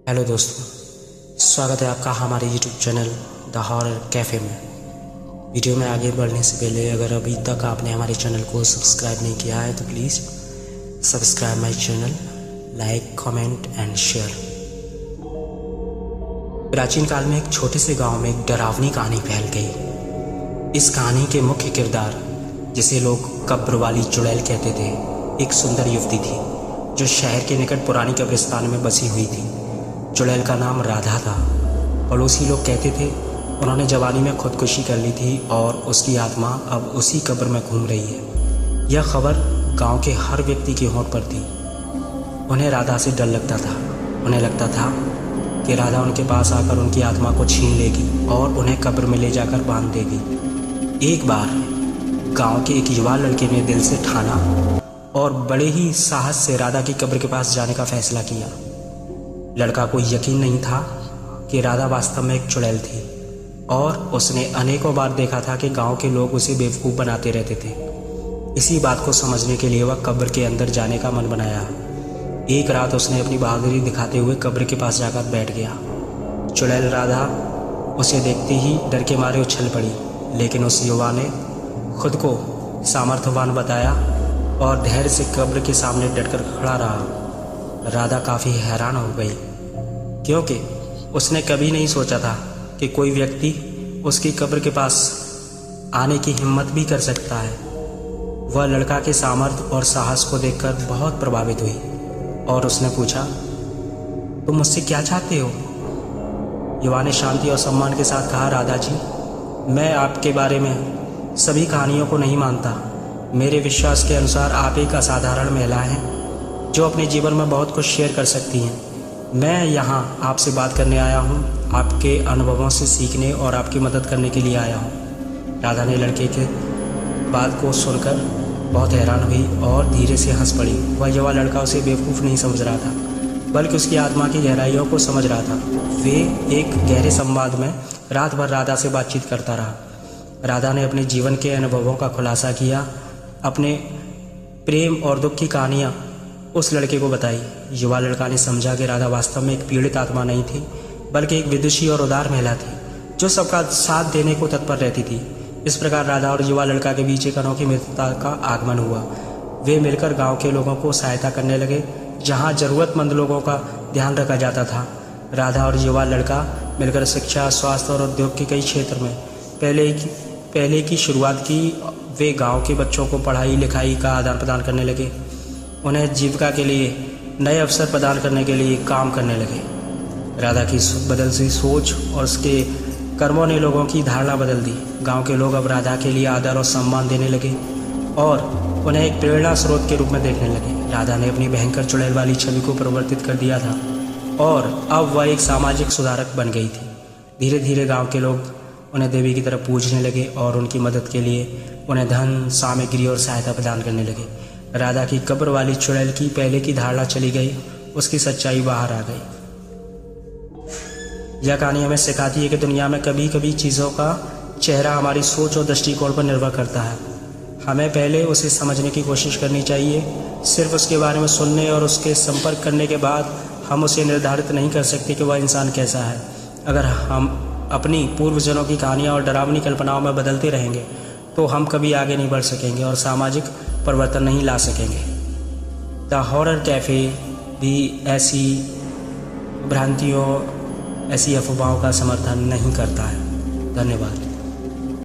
Hello दोस्तों, स्वागत है आपका हमारे YouTube channel the horror cafe में। वीडियो में आगे बढ़ने से पहले अगर अभी तक आपने हमारे चैनल को सब्सक्राइब नहीं किया है तो please subscribe my channel, like, comment and share. प्राचीन काल में एक छोटे से गांव में एक डरावनी कहानी फैल गई। इस कहानी के मुख्य किरदार, जिसे लोग कब्र वाली चुड़ैल कहते थे, एक सुंदर युवती थी जो शहर के निकट पुरानी कब्रिस्तान में बसी हुई थी। चुड़ैल का नाम राधा था। पड़ोसी लोग कहते थे उन्होंने जवानी में खुदकुशी कर ली थी और उसकी आत्मा अब उसी कब्र में घूम रही है। यह खबर गांव के हर व्यक्ति के होंठ पर थी। उन्हें राधा से डर लगता था। उन्हें लगता था कि राधा उनके पास आकर उनकी आत्मा को छीन लेगी और उन्हें कब्र में ले जाकर बांध देगी। एक बार गांव के एक युवा लड़के ने दिल से ठाना और बड़े ही साहस से राधा की कब्र के पास जाने का फैसला किया। लड़का को यकीन नहीं था कि राधा वास्तव में एक चुड़ैल थी और उसने अनेकों बार देखा था कि गांव के लोग उसे बेवकूफ़ बनाते रहते थे। इसी बात को समझने के लिए वह कब्र के अंदर जाने का मन बनाया। एक रात उसने अपनी बहादुरी दिखाते हुए कब्र के पास जाकर बैठ गया। चुड़ैल राधा उसे देखते ही डर के मारे उछल पड़ी, लेकिन उस युवा ने खुद को सामर्थ्यवान बताया और धैर्य से कब्र के सामने डटकर खड़ा रहा। राधा काफ़ी हैरान हो गई, क्योंकि उसने कभी नहीं सोचा था कि कोई व्यक्ति उसकी कब्र के पास आने की हिम्मत भी कर सकता है। वह लड़का के सामर्थ्य और साहस को देखकर बहुत प्रभावित हुई और उसने पूछा, तुम मुझसे क्या चाहते हो? युवा ने शांति और सम्मान के साथ कहा, राधा जी, मैं आपके बारे में सभी कहानियों को नहीं मानता। मेरे विश्वास के अनुसार आप एक असाधारण महिला हैं जो अपने जीवन में बहुत कुछ शेयर कर सकती हैं। मैं यहाँ आपसे बात करने आया हूँ, आपके अनुभवों से सीखने और आपकी मदद करने के लिए आया हूँ। राधा ने लड़के के बात को सुनकर बहुत हैरान हुई और धीरे से हंस पड़ी। वह युवा लड़का उसे बेवकूफ़ नहीं समझ रहा था, बल्कि उसकी आत्मा की गहराइयों को समझ रहा था। वे एक गहरे संवाद में रात भर राधा से बातचीत करता रहा। राधा ने अपने जीवन के अनुभवों का खुलासा किया, अपने प्रेम और दुख की कहानियाँ उस लड़के को बताई। युवा लड़का ने समझा कि राधा वास्तव में एक पीड़ित आत्मा नहीं थी, बल्कि एक विदुषी और उदार महिला थी जो सबका साथ देने को तत्पर रहती थी। इस प्रकार राधा और युवा लड़का के बीच एक अनोखी मित्रता का आगमन हुआ। वे मिलकर गांव के लोगों को सहायता करने लगे, जहां जरूरतमंद लोगों का ध्यान रखा जाता था। राधा और युवा लड़का मिलकर शिक्षा, स्वास्थ्य और उद्योग के कई क्षेत्र में पहले की शुरुआत की। वे गाँव के बच्चों को पढ़ाई लिखाई का आदान प्रदान करने लगे, उन्हें जीविका के लिए नए अवसर प्रदान करने के लिए काम करने लगे। राधा की बदलती सोच और उसके कर्मों ने लोगों की धारणा बदल दी। गांव के लोग अब राधा के लिए आदर और सम्मान देने लगे और उन्हें एक प्रेरणा स्रोत के रूप में देखने लगे। राधा ने अपनी भयंकर चुड़ैल वाली छवि को परिवर्तित कर दिया था और अब वह एक सामाजिक सुधारक बन गई थी। धीरे धीरे गाँव के लोग उन्हें देवी की तरह पूजने लगे और उनकी मदद के लिए उन्हें धन, सामग्री और सहायता प्रदान करने लगे। राधा की कब्र वाली चुड़ैल की पहले की धारणा चली गई, उसकी सच्चाई बाहर आ गई। यह कहानी हमें सिखाती है कि दुनिया में कभी कभी चीज़ों का चेहरा हमारी सोच और दृष्टिकोण पर निर्भर करता है। हमें पहले उसे समझने की कोशिश करनी चाहिए। सिर्फ उसके बारे में सुनने और उसके संपर्क करने के बाद हम उसे निर्धारित नहीं कर सकते कि वह इंसान कैसा है। अगर हम अपनी पूर्वजनों की कहानियाँ और डरावनी कल्पनाओं में बदलते रहेंगे तो हम कभी आगे नहीं बढ़ सकेंगे और सामाजिक परिवर्तन नहीं ला सकेंगे। द हॉरर कैफ़े भी ऐसी भ्रांतियों, ऐसी अफवाहों का समर्थन नहीं करता है। धन्यवाद।